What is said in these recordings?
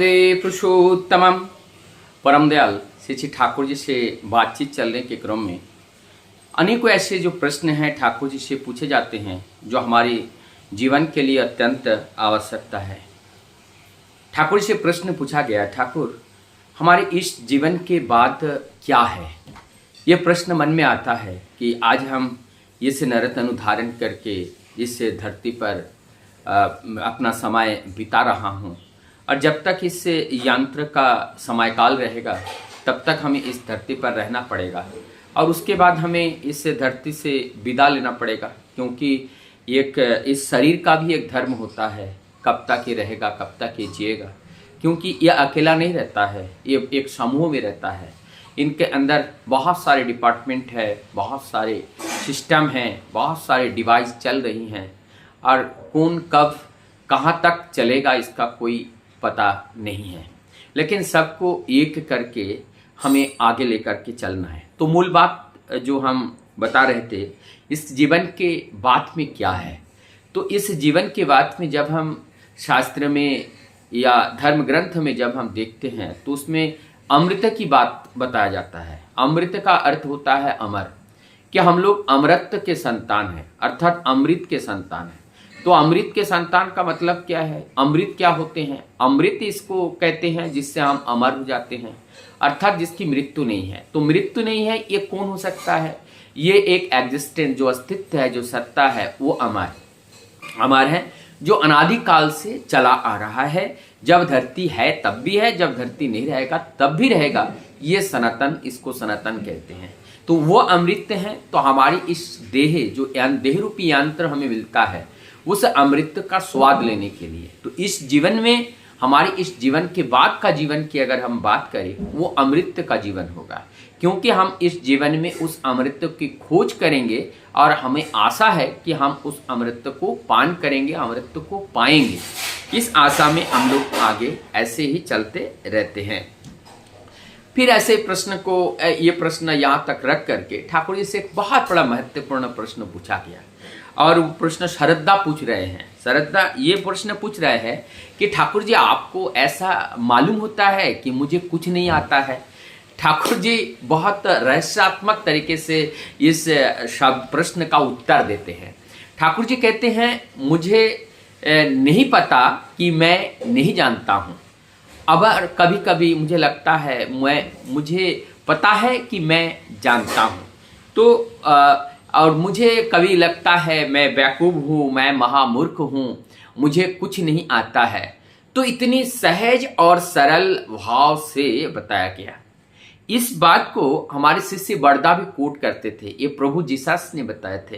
वंदे पुरुषोत्तमम। परम दयाल श्री श्री ठाकुर जी से बातचीत चलने के क्रम में अनेकों ऐसे जो प्रश्न हैं ठाकुर जी से पूछे जाते हैं जो हमारे जीवन के लिए अत्यंत आवश्यकता है। ठाकुर जी से प्रश्न पूछा गया, ठाकुर हमारे इस जीवन के बाद क्या है। ये प्रश्न मन में आता है कि आज हम इस नर तनु धारण करके इस धरती पर अपना समय बिता रहा हूँ और जब तक इस यंत्र का समयकाल रहेगा तब तक हमें इस धरती पर रहना पड़ेगा और उसके बाद हमें इस धरती से विदा लेना पड़ेगा, क्योंकि एक इस शरीर का भी एक धर्म होता है, कब तक ये रहेगा, कब तक ये जिएगा। क्योंकि ये अकेला नहीं रहता है, ये एक समूह में रहता है। इनके अंदर बहुत सारे डिपार्टमेंट है, बहुत सारे सिस्टम हैं, बहुत सारे डिवाइस चल रही हैं और कौन कब कहाँ तक चलेगा इसका कोई पता नहीं है, लेकिन सबको एक करके हमें आगे लेकर के चलना है। तो मूल बात जो हम बता रहे थे, इस जीवन के बाद में क्या है। तो इस जीवन के बाद में जब हम शास्त्र में या धर्म ग्रंथ में जब हम देखते हैं तो उसमें अमृत की बात बताया जाता है। अमृत का अर्थ होता है अमर, कि हम लोग अमृत के संतान हैं, अर्थात अमृत के संतान हैं। तो अमृत के संतान का मतलब क्या है, अमृत क्या होते हैं। अमृत इसको कहते हैं जिससे हम अमर हो जाते हैं, अर्थात जिसकी मृत्यु नहीं है। तो मृत्यु नहीं है ये कौन हो सकता है, ये एक एग्जिस्टेंस जो अस्तित्व है, जो सत्ता है, वो अमर है, जो अनादिकाल से चला आ रहा है। जब धरती है तब भी है, जब धरती नहीं रहेगा तब भी रहेगा। ये सनातन, इसको सनातन कहते हैं। तो वो अमृत है। तो हमारी इस देह जो देह रूपी यंत्र हमें मिलता है उस अमृत का स्वाद लेने के लिए, तो इस जीवन में हमारे इस जीवन के बाद का जीवन की अगर हम बात करें वो अमृत का जीवन होगा, क्योंकि हम इस जीवन में उस अमृत की खोज करेंगे और हमें आशा है कि हम उस अमृत को पान करेंगे, अमृत को पाएंगे। इस आशा में हम लोग आगे ऐसे ही चलते रहते हैं। फिर ऐसे प्रश्न को, ये प्रश्न यहाँ तक रख करके ठाकुर जी से एक बहुत बड़ा महत्वपूर्ण प्रश्न पूछा गया और वो प्रश्न शरद्दा पूछ रहे हैं। शरद्दा ये प्रश्न पूछ रहे हैं कि ठाकुर जी आपको ऐसा मालूम होता है कि मुझे कुछ नहीं आता है। ठाकुर जी बहुत रहस्यात्मक तरीके से इस शब्द प्रश्न का उत्तर देते हैं। ठाकुर जी कहते हैं मुझे नहीं पता कि मैं नहीं जानता हूँ। अब कभी कभी मुझे लगता है मुझे पता है कि मैं जानता हूँ, तो और मुझे कभी लगता है मैं बेवकूफ़ हूँ, मैं महामूर्ख हूँ, मुझे कुछ नहीं आता है। तो इतनी सहज और सरल भाव से बताया गया। इस बात को हमारे शिष्य बरदा भी कोट करते थे। ये प्रभु जीसस ने बताए थे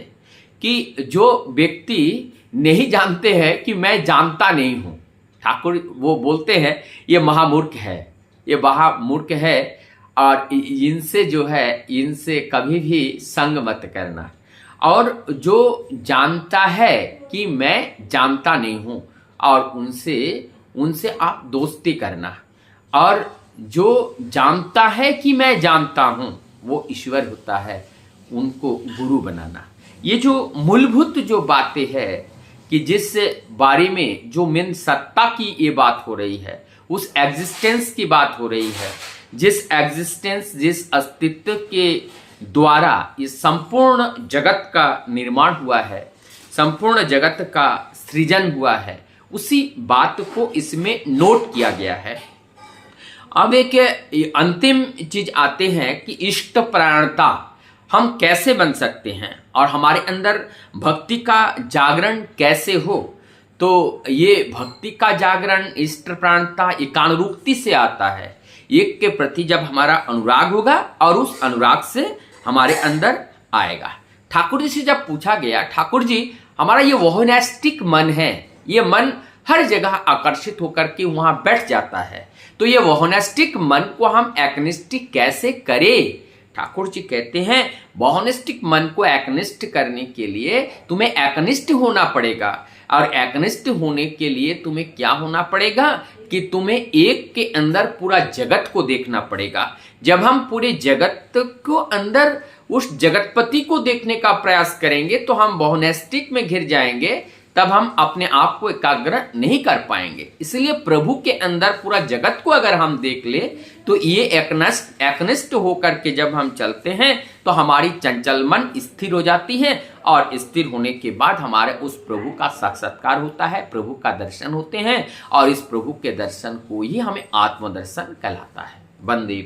कि जो व्यक्ति नहीं जानते हैं कि मैं जानता नहीं हूँ, ठाकुर वो बोलते हैं ये महामूर्ख है, ये महामूर्ख है और इनसे जो है इनसे कभी भी संग मत करना। और जो जानता है कि मैं जानता नहीं हूँ और उनसे आप दोस्ती करना, और जो जानता है कि मैं जानता हूँ वो ईश्वर होता है, उनको गुरु बनाना। ये जो मूलभूत जो बातें है कि जिस बारे में जो मेन सत्ता की ये बात हो रही है, उस एग्जिस्टेंस की बात हो रही है, जिस एग्जिस्टेंस, जिस अस्तित्व के द्वारा इस संपूर्ण जगत का निर्माण हुआ है, संपूर्ण जगत का सृजन हुआ है, उसी बात को इसमें नोट किया गया है। अब एक अंतिम चीज आते हैं कि इष्ट प्राणता हम कैसे बन सकते हैं और हमारे अंदर भक्ति का जागरण कैसे हो। तो ये भक्ति का जागरण, इष्ट प्राणता एकानुरूपति से आता है। एक के प्रति जब हमारा अनुराग होगा और उस अनुराग से हमारे अंदर आएगा। ठाकुर जी से जब पूछा गया, ठाकुर जी हमारा ये वोहनेस्टिक मन है, ये मन हर जगह आकर्षित होकर के वहां बैठ जाता है, तो ये वोहनेस्टिक मन को हम एकनिष्ठ कैसे करें। ठाकुर जी कहते हैं वोहनेस्टिक मन को एकनिष्ठ करने के लिए तुम्हें एकनिष्ठ होना पड़ेगा, और एकनिष्ठ होने के लिए तुम्हें क्या होना पड़ेगा कि तुम्हें एक के अंदर पूरा जगत को देखना पड़ेगा। जब हम पूरे जगत को अंदर उस जगतपति को देखने का प्रयास करेंगे तो हम वोहनेस्टिक में घिर जाएंगे, तब हम अपने आप को एकाग्र नहीं कर पाएंगे। इसलिए प्रभु के अंदर पूरा जगत को अगर हम देख ले तो ये एकनिष्ठ होकर के जब हम चलते हैं तो हमारी चंचल मन स्थिर हो जाती है, और स्थिर होने के बाद हमारे उस प्रभु का साक्षात्कार होता है, प्रभु का दर्शन होते हैं, और इस प्रभु के दर्शन को ही हमें आत्मदर्शन कहलाता है। वंदे